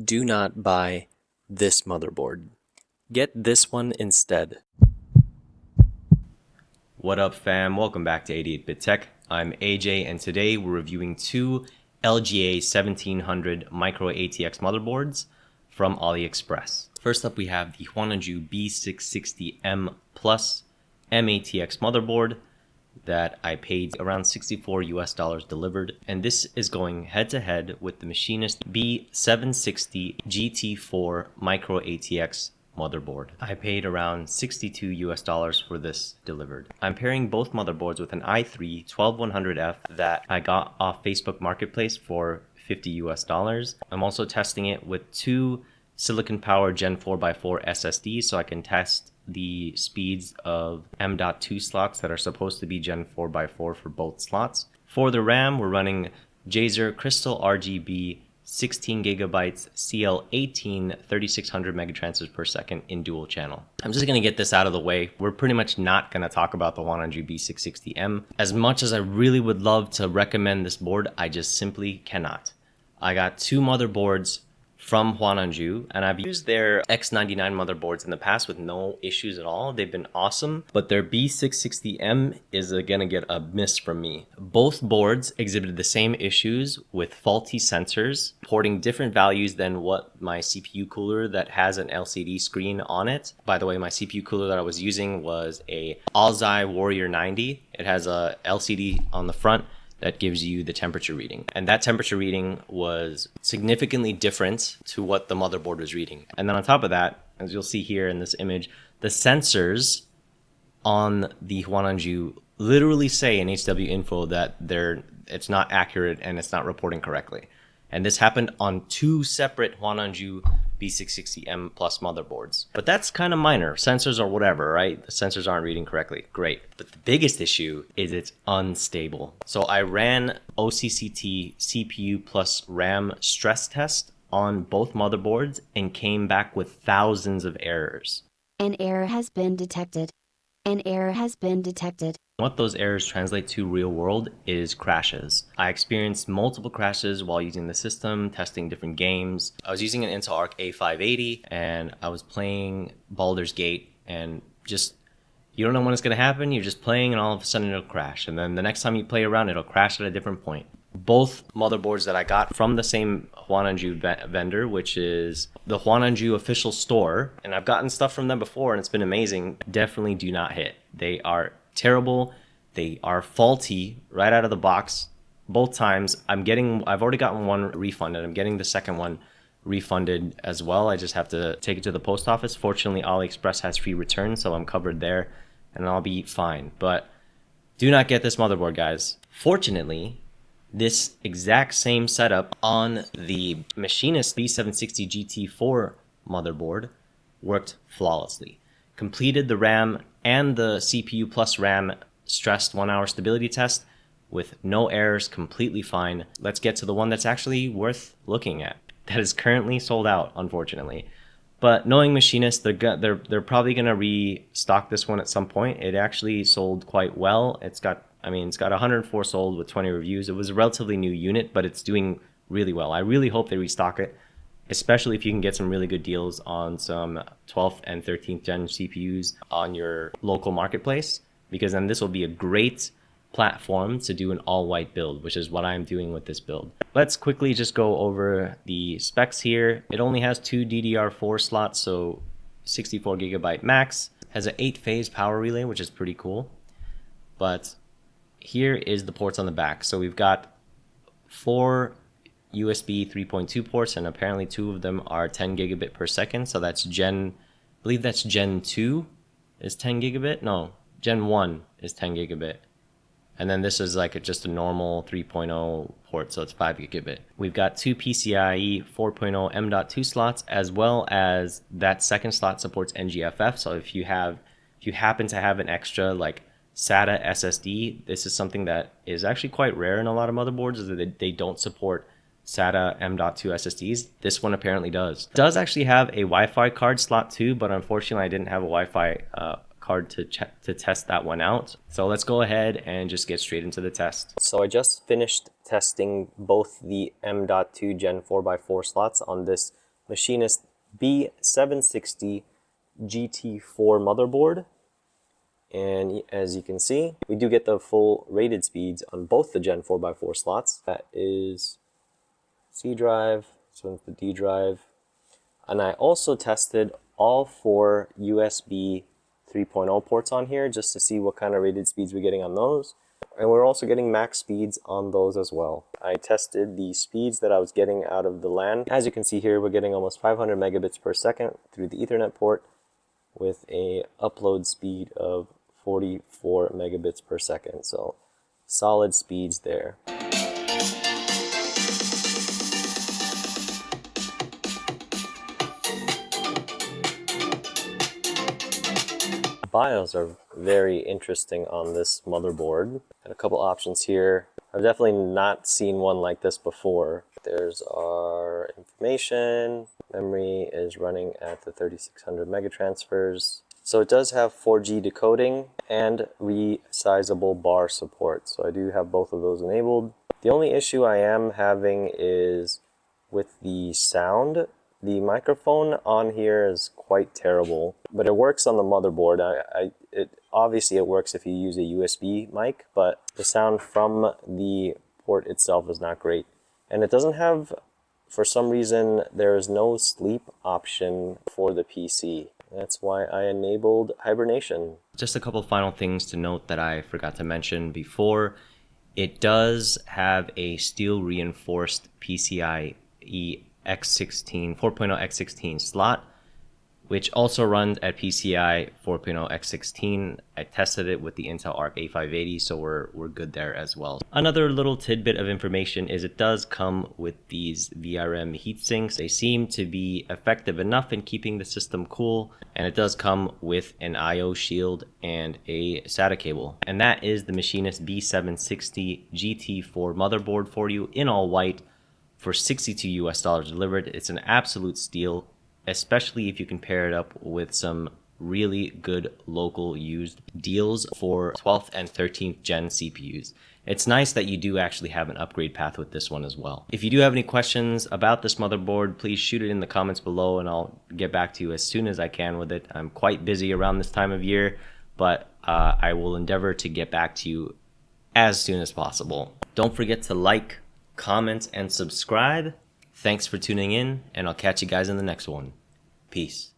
do not buy this motherboard. Get this one instead. What up fam, welcome back to 88-Bit Tech. I'm AJ and today we're reviewing two LGA 1700 micro ATX motherboards from AliExpress. First up we have the Huananzhi B660M Plus MATX motherboard that I paid around $64 delivered, and this is going head to head with the Machinist B760 GT4 micro ATX motherboard. I paid around $62 for this delivered. I'm pairing both motherboards with an i3 12100F that I got off Facebook Marketplace for $50. I'm also testing it with two silicon power Gen 4x4 SSDs so I can test the speeds of M.2 slots that are supposed to be Gen 4x4 for both slots. For the RAM, we're running Jazer Crystal ARGB 16GB CL18 3600 megatransfers per second in dual channel. I'm just going to get this out of the way. We're pretty much not going to talk about the Huananzhi B660M. As much as I really would love to recommend this board, I just simply cannot. I got two motherboards from Huananzhi, and I've used their X99 motherboards in the past with no issues at all. They've been awesome, but their B660M is gonna get a miss from me. Both boards exhibited the same issues with faulty sensors, porting different values than what my CPU cooler that has an LCD screen on it. By the way, my CPU cooler that I was using was a Alseye Warrior 90. It has a LCD on the front that gives you the temperature reading. And that temperature reading was significantly different to what the motherboard was reading. And then on top of that, as you'll see here in this image, the sensors on the Huananzhi literally say in HW info that it's not accurate and it's not reporting correctly. And this happened on two separate Huananzhi B660M Plus motherboards. But that's kind of minor. Sensors or whatever, right? The sensors aren't reading correctly. Great. But the biggest issue is it's unstable. So I ran OCCT CPU plus RAM stress test on both motherboards and came back with thousands of errors. An error has been detected. An error has been detected. What those errors translate to real world is crashes. I experienced multiple crashes while using the system, testing different games. I was using an Intel Arc A580 and I was playing Baldur's Gate, and just, you don't know when it's going to happen. You're just playing and all of a sudden it'll crash. And then the next time you play around, it'll crash at a different point. Both motherboards that I got from the same Huananzhi vendor, which is the Huananzhi official store, and I've gotten stuff from them before and it's been amazing, definitely do not hit. They are terrible. They are faulty right out of the box. Both times I've already gotten one refunded. I'm getting the second one refunded as well. I just have to take it to the post office. Fortunately, AliExpress has free returns, so I'm covered there and I'll be fine. But do not get this motherboard, guys. Fortunately, this exact same setup on the Machinist B760 GT4 motherboard worked flawlessly. Completed the RAM and the CPU plus RAM stressed 1 hour stability test with no errors, completely fine. Let's get to the one that's actually worth looking at. That is currently sold out, unfortunately. But knowing Machinist, they're probably gonna restock this one at some point. It actually sold quite well. It's got 104 sold with 20 reviews. It was a relatively new unit, but it's doing really well. I really hope they restock it, especially if you can get some really good deals on some 12th and 13th gen CPUs on your local marketplace, because then this will be a great platform to do an all-white build, which is what I'm doing with this build. Let's quickly just go over the specs here. It only has two DDR4 slots, so 64GB max. Has an 8-phase power relay, which is pretty cool. But here is the ports on the back. So we've got 4 USB 3.2 ports, and apparently 2 of them are 10 gigabit per second. So that's I believe that's Gen 2 is 10 gigabit. No, Gen 1 is 10 gigabit. And then this is like just a normal 3.0 port, so it's 5 gigabit. We've got 2 PCIe 4.0 M.2 slots, as well as that second slot supports NGFF. So if you happen to have an extra like SATA SSD, this is something that is actually quite rare in a lot of motherboards, is that they don't support SATA M.2 SSDs. This one apparently does. It does actually have a Wi-Fi card slot too, but unfortunately I didn't have a Wi-Fi card to test that one out. So let's go ahead and just get straight into the test. So I just finished testing both the M.2 Gen 4x4 slots on this Machinist B760 GT4 motherboard. And as you can see, we do get the full rated speeds on both the Gen 4x4 slots. That is C drive, this one's the D drive. And I also tested all 4 USB 3.0 ports on here just to see what kind of rated speeds we're getting on those. And we're also getting max speeds on those as well. I tested the speeds that I was getting out of the LAN. As you can see here, we're getting almost 500 megabits per second through the Ethernet port with a upload speed of 44 megabits per second. So solid speeds there. BIOS are very interesting on this motherboard. Got a couple options here. I've definitely not seen one like this before. There's our information. Memory is running at the 3600 megatransfers. So it does have 4G decoding and resizable bar support. So I do have both of those enabled. The only issue I am having is with the sound. The microphone on here is quite terrible, but it works on the motherboard. Obviously it works if you use a USB mic, but the sound from the port itself is not great. And it doesn't have, for some reason, there is no sleep option for the PC. That's why I enabled hibernation. Just a couple final things to note that I forgot to mention before. It does have a steel reinforced PCIe X16 4.0 X16 slot, which also runs at PCI 4.0 X16. I tested it with the Intel Arc A580, so we're good there as well. Another little tidbit of information is it does come with these VRM heatsinks. They seem to be effective enough in keeping the system cool, and it does come with an IO shield and a SATA cable. And that is the Machinist B760 GT4 motherboard for you in all white for $62 US delivered. It's an absolute steal, especially if you can pair it up with some really good local used deals for 12th and 13th gen CPUs. It's nice that you do actually have an upgrade path with this one as well. If you do have any questions about this motherboard, please shoot it in the comments below and I'll get back to you as soon as I can with it. I'm quite busy around this time of year, but I will endeavor to get back to you as soon as possible. Don't forget to like, comment, and subscribe. Thanks for tuning in, and I'll catch you guys in the next one. Peace.